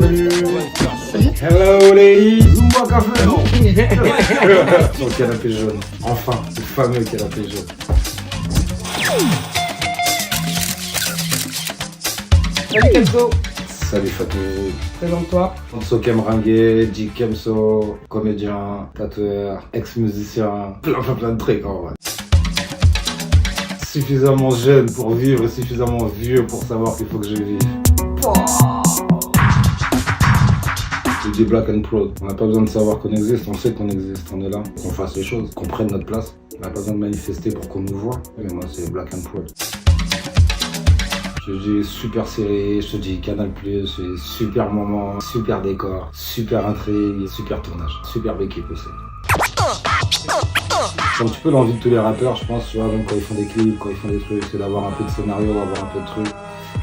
salut. Hello ladies. Zumba café. Sur le canapé jaune. Enfin, le fameux canapé jaune. Salut Kemso. Salut Fatou. Présente-toi. Kemso Kemringue, J Kemso, comédien, tatoueur, ex-musicien, plein de trucs en vrai. Suffisamment jeune pour vivre et suffisamment vieux pour savoir qu'il faut que je vive. C'est du black and proud. On n'a pas besoin de savoir qu'on existe, on sait qu'on existe, on est là, qu'on fasse les choses, qu'on prenne notre place. On n'a pas besoin de manifester pour qu'on nous voit. Mais moi c'est black and proud. Je te dis super série, je te dis Canal+, super moment, super décor, super intrigue, super tournage, superbe équipe aussi. C'est un petit peu l'envie de tous les rappeurs, je pense, tu vois, même quand ils font des clips, quand ils font des trucs, c'est d'avoir un peu de scénario, avoir un peu de trucs.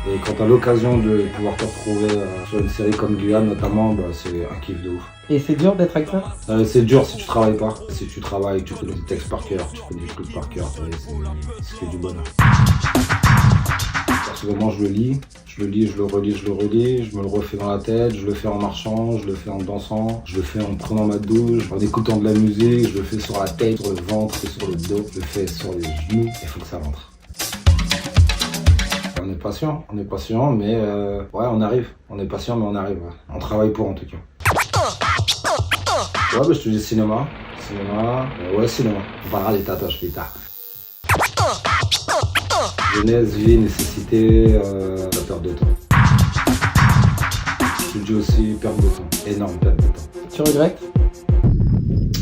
Et quand t'as l'occasion de pouvoir te retrouver sur une série comme Guyane notamment, bah, c'est un kiff de ouf. Et c'est dur d'être acteur? C'est dur si tu travailles pas. Si tu travailles, tu connais des textes par cœur, tu connais des trucs par cœur, c'est que du bonheur. Personnellement, je le lis, je le relis, je me le refais dans la tête, je le fais en marchant, je le fais en dansant, je le fais en prenant ma douche, en écoutant de la musique, je le fais sur la tête, sur le ventre, sur le dos, je le fais sur les genoux, il faut que ça rentre. On est patient, mais ouais, on arrive. On est patient, mais on arrive. Ouais. On travaille pour en tout cas. Ouais, bah, je te dis cinéma. Ouais, cinéma. On parlera des tatouages plus tard. Jeunesse, vie, nécessité, la perte de temps. Je te dis aussi perte de temps. Énorme perte de temps. Tu regrettes?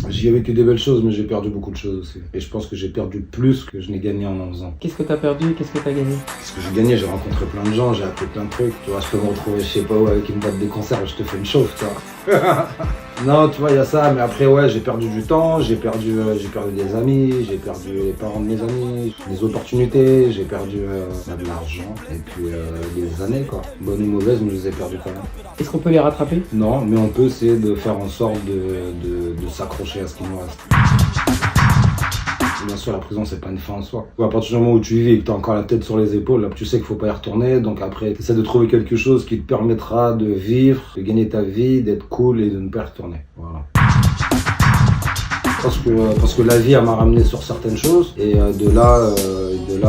J'y ai vécu des belles choses, mais j'ai perdu beaucoup de choses aussi. Et je pense que j'ai perdu plus que je n'ai gagné en faisant. Qu'est-ce que t'as perdu et qu'est-ce que t'as gagné? Ce que j'ai gagné, j'ai rencontré plein de gens, j'ai appris plein de trucs. Tu vois, je peux me retrouver, je sais pas où, avec une boîte de conserve, je te fais une chauffe, tu vois. Non, tu vois, il y a ça, mais après, ouais, j'ai perdu du temps, j'ai perdu des amis, j'ai perdu les parents de mes amis, les opportunités, j'ai perdu de l'argent, et puis des années, quoi. Bonnes ou mauvaises, mais je les ai perdues quand même. Est-ce qu'on peut les rattraper? Non, mais on peut essayer de faire en sorte de s'accrocher à ce qui nous reste. Bien sûr, la prison, c'est pas une fin en soi. À partir du moment où tu y vis et que tu as encore la tête sur les épaules, là, tu sais qu'il faut pas y retourner. Donc après, tu essaies de trouver quelque chose qui te permettra de vivre, de gagner ta vie, d'être cool et de ne pas y retourner. Voilà. Parce que la vie, elle m'a ramené sur certaines choses. Et de là,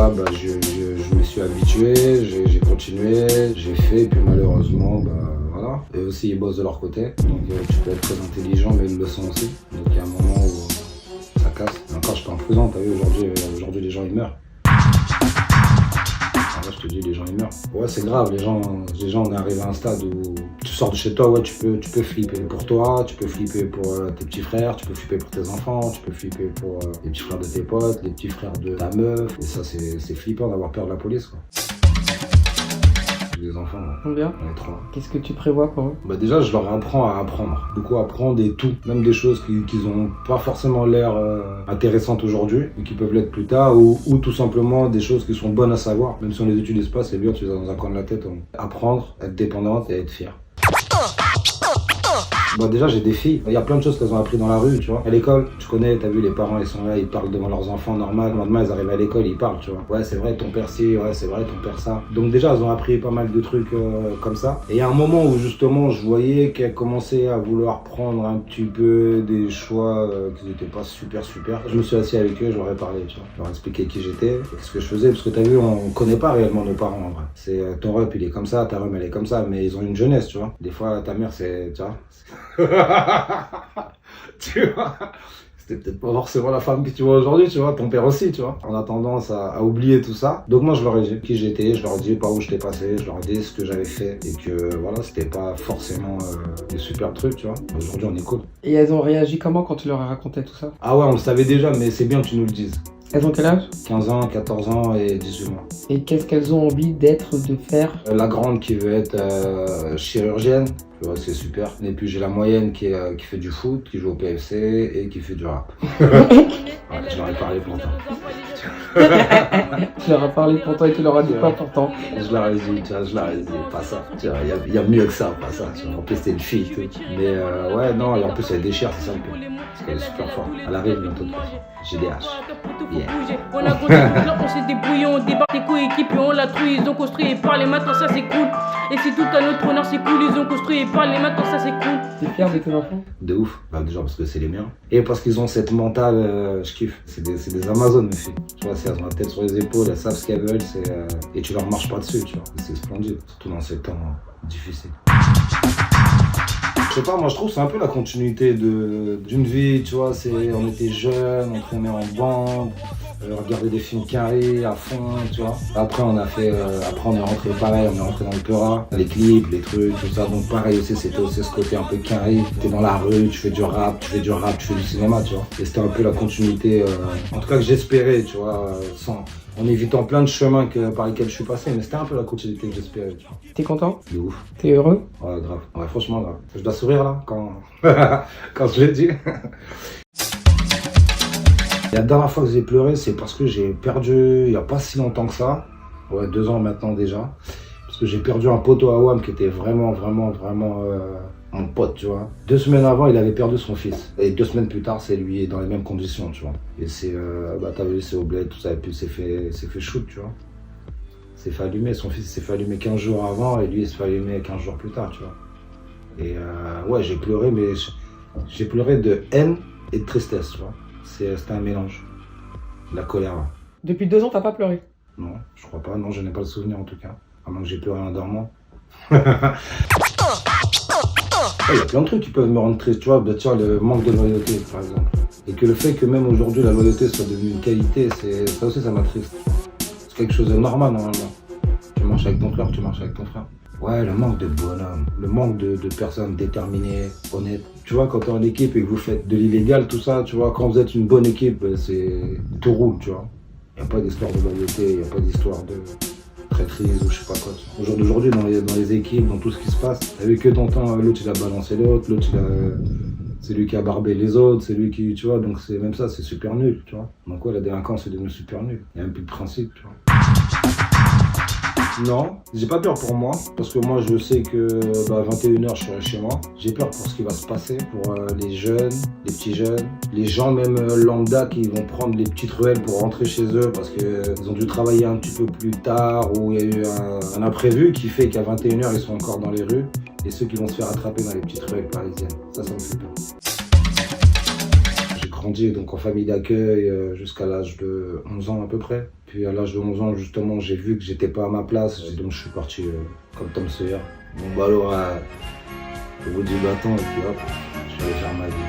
bah, je me suis habitué, j'ai continué, j'ai fait. Et puis malheureusement, bah, voilà. Et aussi, ils bossent de leur côté. Donc tu peux être très intelligent, mais ils le sont aussi. Donc il y a un moment où ça casse. Et encore, je suis en prison, t'as vu, aujourd'hui les gens ils meurent. Alors là, je te dis, les gens ils meurent. Ouais, c'est grave, les gens, on est arrivé à un stade où tu sors de chez toi, ouais, tu peux flipper pour toi, tu peux flipper pour tes petits frères, tu peux flipper pour tes enfants, tu peux flipper pour les petits frères de tes potes, les petits frères de ta meuf. Et ça, c'est flippant d'avoir peur de la police, quoi. Des enfants, Combien? on est 3. Qu'est-ce que tu prévois pour eux? Bah déjà, je leur apprends à apprendre. Beaucoup apprendre et tout. Même des choses qui ont pas forcément l'air intéressantes aujourd'hui, mais qui peuvent l'être plus tard, ou tout simplement des choses qui sont bonnes à savoir. Même si on les utilise pas, c'est bien, tu les as dans un coin de la tête. Apprendre, être dépendante et être fier. Bah déjà j'ai des filles, il y a plein de choses qu'elles ont appris dans la rue, tu vois. À l'école, tu connais, t'as vu, les parents ils sont là, ils parlent devant leurs enfants normal. Le lendemain ils arrivent à l'école, ils parlent, tu vois. Ouais c'est vrai ton père ci, ouais c'est vrai ton père ça. Donc déjà elles ont appris pas mal de trucs comme ça. Et il y a un moment où justement je voyais qu'elles commençaient à vouloir prendre un petit peu des choix qui n'étaient pas super. Je me suis assis avec eux, je leur ai parlé, tu vois. Je leur ai expliqué qui j'étais, qu'est-ce que je faisais, parce que t'as vu, on connaît pas réellement nos parents en vrai. C'est ton rep il est comme ça, ta rep elle est comme ça, mais ils ont une jeunesse, tu vois. Des fois ta mère c'est, tu vois. Tu vois, c'était peut-être pas forcément la femme que tu vois aujourd'hui, tu vois, ton père aussi, tu vois. On a tendance à oublier tout ça. Donc moi je leur ai dit qui j'étais, je leur ai dit par où j'étais passé, je leur ai dit ce que j'avais fait et que voilà, c'était pas forcément des super trucs, tu vois. Aujourd'hui on est cool. Et elles ont réagi comment quand tu leur as raconté tout ça? Ah ouais, on le savait déjà, mais c'est bien que tu nous le dises. Elles ont quel âge? 15 ans, 14 ans et 18 mois. Et qu'est-ce qu'elles ont envie d'être, de faire? La grande qui veut être chirurgienne, tu vois, c'est super. Et puis j'ai la moyenne qui fait du foot, qui joue au PFC et qui fait du rap. Ouais, je leur ai parlé pourtant. Tu leur as parlé pourtant et tu leur as dit pas pourtant. Je leur ai dit, tu vois, pas ça. Tu vois, y a mieux que ça, pas ça. Tu vois. En plus, c'était une fille, tout. Mais ouais, non, et en plus, elle déchire, c'est ça le pire. Parce qu'elle est super forte. Elle arrive bientôt de passer. GDH. Yeah. On a grandi là, on s'est débrouillé, on débarque les coéquipiers, on l'a trouvé, ils ont construit et parlé, maintenant ça c'est cool. Et c'est tout à notre honneur, c'est cool, ils ont construit et parles, les mains, tout ça, c'est cool. T'es fier de tes enfants? De ouf. Bah, déjà parce que c'est les miens. Et parce qu'ils ont cette mentale, je kiffe. C'est des Amazones, mes filles. Tu vois, si elles ont la tête sur les épaules, elles savent ce qu'elles veulent, et tu leur marches pas dessus, tu vois. C'est splendide, surtout dans ces temps difficiles. Je sais pas, moi je trouve que c'est un peu la continuité d'une vie, tu vois, on était jeunes, on traînait en bande, on regardait des films carrés à fond, tu vois. Après on est rentré pareil, on est rentré dans le Peura, les clips, les trucs, tout ça, donc pareil aussi, c'était aussi ce côté un peu carré, t'es dans la rue, tu fais du rap, tu fais du cinéma, tu vois. Et c'était un peu la continuité, en tout cas que j'espérais, tu vois, en évitant plein de chemins par lesquels je suis passé, mais c'était un peu la continuité que j'espérais, tu vois. T'es content? De ouf. T'es heureux? Ouais, grave. Ouais, franchement, grave. Je dois sourire là, quand je l'ai dit. La dernière fois que j'ai pleuré, c'est parce que j'ai perdu, il n'y a pas si longtemps que ça, ouais, 2 ans maintenant déjà, parce que j'ai perdu un poteau à WAM qui était vraiment mon pote, tu vois. 2 semaines avant, il avait perdu son fils. Et 2 semaines plus tard, c'est lui dans les mêmes conditions, tu vois. Et t'as vu, c'est au bled, tout ça, et puis il s'est fait shoot, tu vois. Il s'est fait allumer, son fils s'est fait allumer 15 jours avant, et lui il s'est fait allumer 15 jours plus tard, tu vois. Et ouais, j'ai pleuré, mais j'ai pleuré de haine et de tristesse, tu vois. C'était un mélange. La colère. Depuis 2 ans, t'as pas pleuré? Non, je crois pas. Non, je n'ai pas le souvenir en tout cas. À moins que j'ai pleuré en dormant. Il y a plein de trucs qui peuvent me rendre triste, tu vois. Bah, tiens, le manque de loyauté, par exemple. Et que le fait que même aujourd'hui la loyauté soit devenue une qualité, ça aussi, ça m'attriste. C'est quelque chose de normal normalement. Tu marches avec ton frère, tu marches avec ton frère. Ouais, le manque de bonhomme, le manque de personnes déterminées, honnêtes. Tu vois, quand t'es en équipe et que vous faites de l'illégal, tout ça, tu vois, quand vous êtes une bonne équipe, tout roule, tu vois. Il n'y a pas d'histoire de loyauté, il n'y a pas d'histoire de traîtrise ou je sais pas quoi. Au jour d'aujourd'hui, dans les équipes, dans tout ce qui se passe, t'as vu que t'entends l'autre il a balancé l'autre, c'est lui qui a barbé les autres, c'est lui qui, tu vois, donc c'est même ça, c'est super nul, tu vois. Donc ouais, la délinquance est devenue super nulle. Il n'y a même plus de principe, tu vois. Non, j'ai pas peur pour moi, parce que moi je sais que à 21h je serai chez moi. J'ai peur pour ce qui va se passer, pour les jeunes, les petits jeunes, les gens même lambda qui vont prendre les petites ruelles pour rentrer chez eux parce qu'ils ont dû travailler un petit peu plus tard ou il y a eu un imprévu qui fait qu'à 21h ils sont encore dans les rues et ceux qui vont se faire attraper dans les petites ruelles parisiennes. Ça me fait peur. J'ai grandi donc en famille d'accueil jusqu'à l'âge de 11 ans à peu près. Puis à l'âge de 11 ans, justement, j'ai vu que j'étais pas à ma place. Et donc je suis parti comme Tom Sawyer. Mon ballon au bout du bâton et puis hop, je suis allé faire ma vie.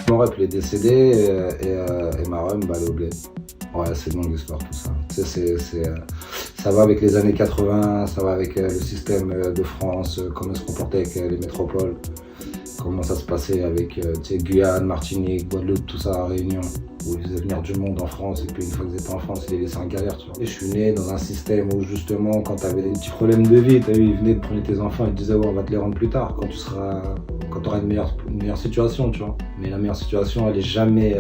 Mon rep il est décédé et ma rhum, elle est au bled. Ouais, c'est une longue histoire tout ça. Ça va avec les années 80, ça va avec le système de France, comment se comporter avec les métropoles. Comment ça se passait avec Guyane, Martinique, Guadeloupe, tout ça à Réunion, où ils faisaient venir du monde en France et puis une fois qu'ils étaient en France, ils les laissaient en galère, tu vois. Et je suis né dans un système où justement, quand tu avais des petits problèmes de vie, ils venaient de prendre tes enfants et te disaient ouais, on va te les rendre plus tard, quand tu auras une meilleure situation, tu vois. Mais la meilleure situation, elle est jamais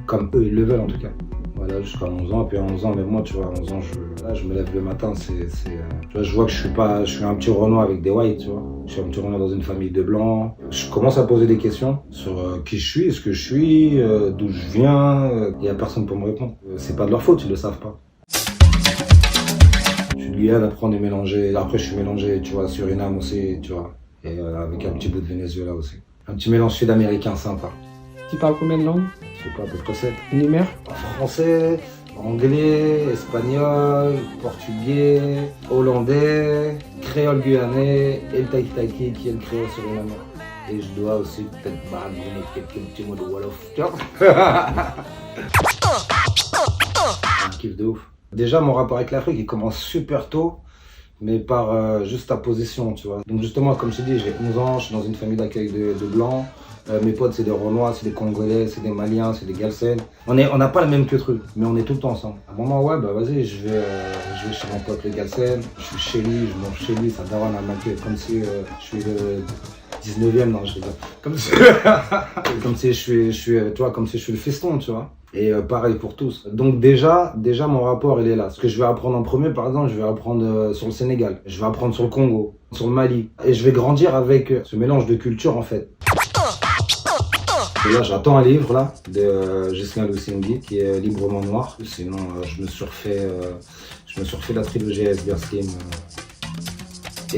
comme eux, ils le veulent en tout cas. Voilà, jusqu'à 11 ans, et puis à 11 ans, même moi, tu vois, à 11 ans, je me lève le matin, tu vois, je vois que je suis un petit Renoir avec des whites, tu vois. Je suis un petit Renoir dans une famille de blancs. Je commence à poser des questions sur qui je suis, ce que je suis, d'où je viens. Il n'y a personne pour me répondre. C'est pas de leur faute, ils le savent pas. Je suis de Guyane, après on est mélangé, après je suis mélangé, tu vois, Suriname aussi, tu vois, et avec un petit bout de Venezuela aussi. Un petit mélange sud-américain sympa. Tu parles combien de langues? Je sais pas, à peu près 7. Énumère. Français, anglais, espagnol, portugais, hollandais, créole guyanais et le taïki qui est le créole surinamais. Et je dois aussi peut-être baragouiner quelques petits mots de Wolof. Un kiff de ouf. Déjà, mon rapport avec l'Afrique, il commence super tôt, mais par juste ta position, tu vois. Donc justement, comme je te dis, j'ai 11 ans, je suis dans une famille d'accueil de blancs. Mes potes, c'est des Renois, c'est des Congolais, c'est des Maliens, c'est des Galsen. On n'a pas le même que truc, mais on est tout le temps ensemble. À un moment, ouais, bah vas-y, je vais chez mon pote le Galsen, je suis chez lui, je mange chez lui, ça daronne à m'accueillir comme si je suis le 19e, non, je sais pas. Comme si je suis le fiston, tu vois. Et pareil pour tous. Donc déjà mon rapport il est là. Ce que je vais apprendre en premier, par exemple, je vais apprendre sur le Sénégal, je vais apprendre sur le Congo, sur le Mali. Et je vais grandir avec ce mélange de culture en fait. Et là, j'attends un livre là de Ghislain Lusingui qui est Librement Noir. Sinon, je me suis refait la trilogie Iceberg Slim.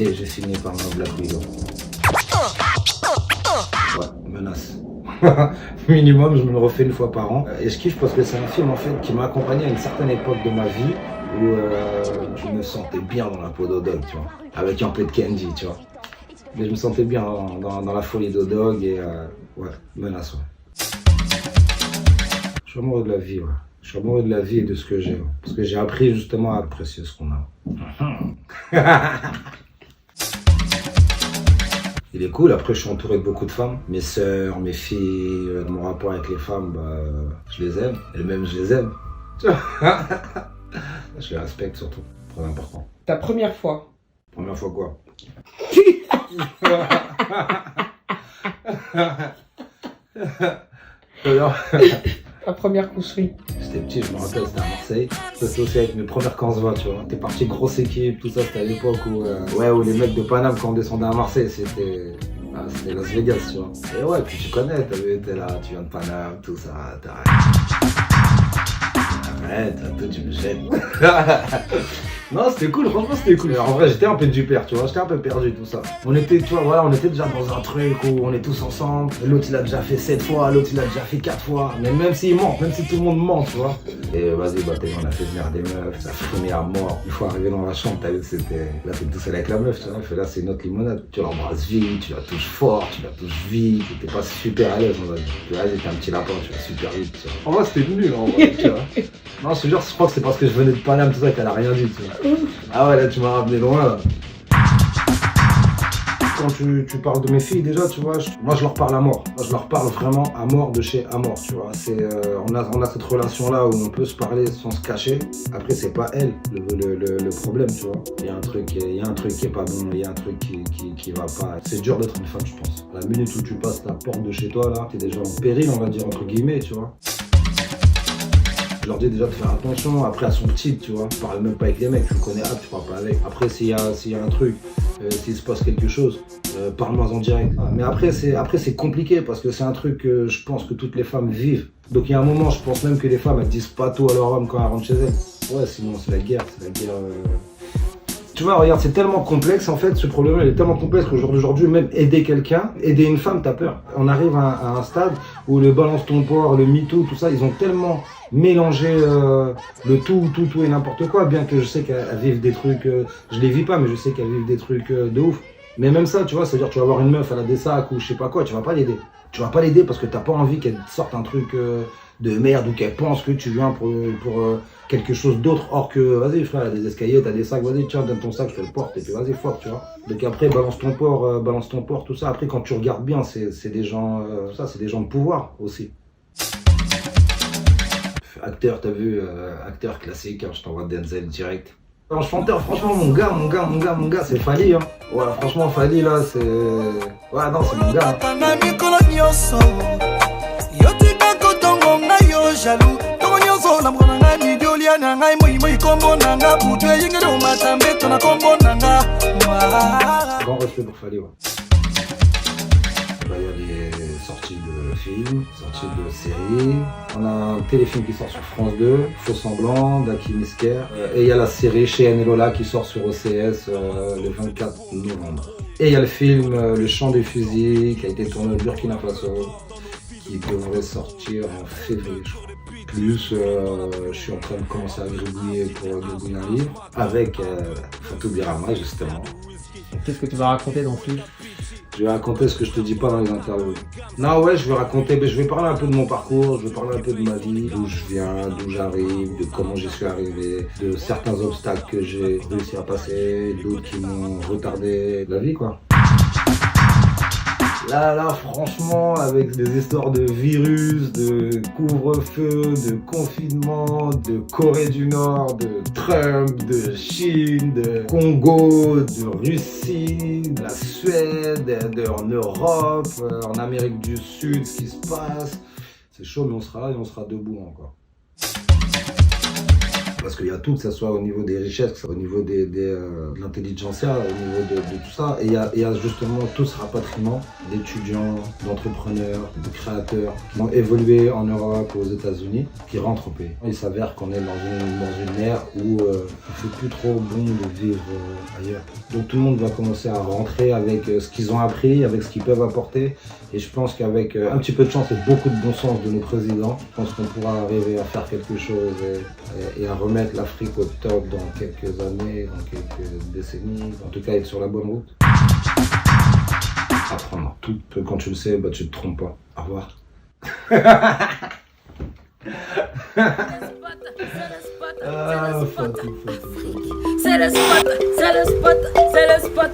Et j'ai fini par ma Black Widow. Ouais, menace. Minimum, je me le refais une fois par an. Et je kiffe parce que c'est un film en fait qui m'a accompagné à une certaine époque de ma vie où je me sentais bien dans la peau d'O-Dog, tu vois. Avec un peu de candy, tu vois. Mais je me sentais bien dans la folie d'O-Dog et ouais, menace, ouais. Je suis amoureux de la vie, ouais. Je suis amoureux de la vie et de ce que j'ai, ouais. Parce que j'ai appris justement à apprécier ce qu'on a. Il est cool, après je suis entouré de beaucoup de femmes. Mes sœurs, mes filles, mon rapport avec les femmes, bah, je les aime. Et même je les aime. Je les respecte surtout, très important. Ta première fois. Première fois quoi? Alors, Ta première coucherie. j'étais petit, je me rappelle, c'était à Marseille. Ça c'était aussi avec mes premières Kansva, tu vois. T'es parti grosse équipe, tout ça, c'était à l'époque où, où les mecs de Paname, quand on descendait à Marseille, c'était Las Vegas, tu vois. Et ouais, puis tu connais, t'es là, tu viens de Paname, tout ça, arrête, toi tu me gênes. Non, c'était cool, franchement c'était cool. En vrai, j'étais un peu du père, tu vois, j'étais un peu perdu, tout ça. On était, tu vois, voilà, on était déjà dans un truc où on est tous ensemble. L'autre il a déjà fait 7 fois, l'autre il a déjà fait 4 fois. Mais même s'il ment, même si tout le monde ment, tu vois. Et vas-y, bah on a fait venir des meufs, ça fumait à mort. Il faut arriver dans la chambre, t'as vu que c'était. Là, t'es tout seul avec la meuf, tu vois. Là, c'est notre limonade. Tu l'embrasses vite, tu la touches fort, tu la touches vite. T'es pas super à l'aise, on va dire. Vas-y, t'es un petit lapin, tu vas super vite, tu vois. En vrai, c'était nul, en vrai, tu vois. Non, je te jure, je crois que c'est parce que je venais de Paname, tout ça, qu'elle a rien dit, tu vois. Ah ouais, là, tu m'as ramené loin, là. Quand tu parles de mes filles, déjà, tu vois, moi, je leur parle à mort. Moi, je leur parle vraiment à mort de chez à mort, tu vois. On a cette relation-là où on peut se parler sans se cacher. Après, c'est pas elle, le problème, tu vois. Il y a un truc qui est pas bon, il y a un truc qui va pas. C'est dur d'être une femme, je pense. La minute où tu passes ta porte de chez toi, là, t'es déjà en péril, on va dire, entre guillemets, tu vois. Je leur dis déjà de faire attention, après elles sont petites, tu vois, je parle même pas avec les mecs, tu le connais, tu parles pas avec. Après s'il y a un truc, s'il se passe quelque chose, parle-moi en direct. Mais après c'est compliqué parce que c'est un truc que je pense que toutes les femmes vivent. Donc il y a un moment, je pense même que les femmes elles disent pas tout à leur homme quand elles rentrent chez elles. Ouais, sinon c'est la guerre. Tu vois, regarde, c'est tellement complexe en fait, ce problème il est tellement complexe qu'aujourd'hui, même aider quelqu'un, aider une femme, t'as peur. On arrive à un stade où le balance ton porc, le MeToo, tout ça, ils ont tellement mélangé le tout et n'importe quoi, bien que je sais qu'elles vivent des trucs, je les vis pas, mais je sais qu'elles vivent des trucs de ouf. Mais même ça, tu vois, c'est-à-dire tu vas voir une meuf, elle a des sacs ou je sais pas quoi, tu vas pas l'aider. Tu vas pas l'aider parce que t'as pas envie qu'elle sorte un truc de merde ou qu'elle pense que tu viens pour quelque chose d'autre, or que vas-y frère, t'as des escaliers, t'as des sacs, vas-y tiens, donne ton sac, je te le porte et puis vas-y fuck, tu vois. Donc après balance ton porc, tout ça. Après quand tu regardes bien, c'est des gens, c'est des gens de pouvoir aussi. Acteur, t'as vu, acteur classique, hein, je t'envoie Denzel direct. Alors, chanteur, franchement, mon gars, c'est Fally, hein. Ouais, franchement, Fally, là, c'est... Ouais, non, c'est mon gars. Hein. Grand respect pour Fally, ouais. Il y a des sorties de films, sorties de séries. On a un téléfilm qui sort sur France 2, Faux Semblant, d'Aki Misker. Et il y a la série Cheyenne et Lola qui sort sur OCS le 24 novembre. Et il y a le film Le Chant des Fusils qui a été tourné au Burkina Faso, qui devrait sortir en février, je crois. Plus, je suis en train de commencer à gribouiller pour gribouiller un livre avec Fatou Birama, justement. Qu'est-ce que tu vas raconter dans ce livre? Je vais raconter ce que je te dis pas dans les interviews. Non, ouais, je vais raconter, je vais parler un peu de mon parcours, je vais parler un peu de ma vie, d'où je viens, d'où j'arrive, de comment j'y suis arrivé, de certains obstacles que j'ai réussi à passer, d'autres qui m'ont retardé la vie, quoi. Là, franchement, avec des histoires de virus, de couvre-feu, de confinement, de Corée du Nord, de Trump, de Chine, de Congo, de Russie, de la Suède, en Europe, en Amérique du Sud, ce qui se passe. C'est chaud, mais on sera là et on sera debout encore. Parce qu'il y a tout, que ce soit au niveau des richesses, que ce soit au niveau de l'intelligentsia, au niveau de tout ça. Et il y a justement tout ce rapatriement d'étudiants, d'entrepreneurs, de créateurs qui ont évolué en Europe ou aux États-Unis, qui rentrent au pays. Il s'avère qu'on est dans une ère où il fait plus trop bon de vivre ailleurs. Donc tout le monde va commencer à rentrer avec ce qu'ils ont appris, avec ce qu'ils peuvent apporter. Et je pense qu'avec un petit peu de chance et beaucoup de bon sens de nos présidents, je pense qu'on pourra arriver à faire quelque chose et à remettre l'Afrique au top dans quelques années, dans quelques décennies. En tout cas, être sur la bonne route. Apprendre tout. Quand tu le sais, bah, tu te trompes pas. Au revoir. C'est le spot, c'est le spot, c'est le spot.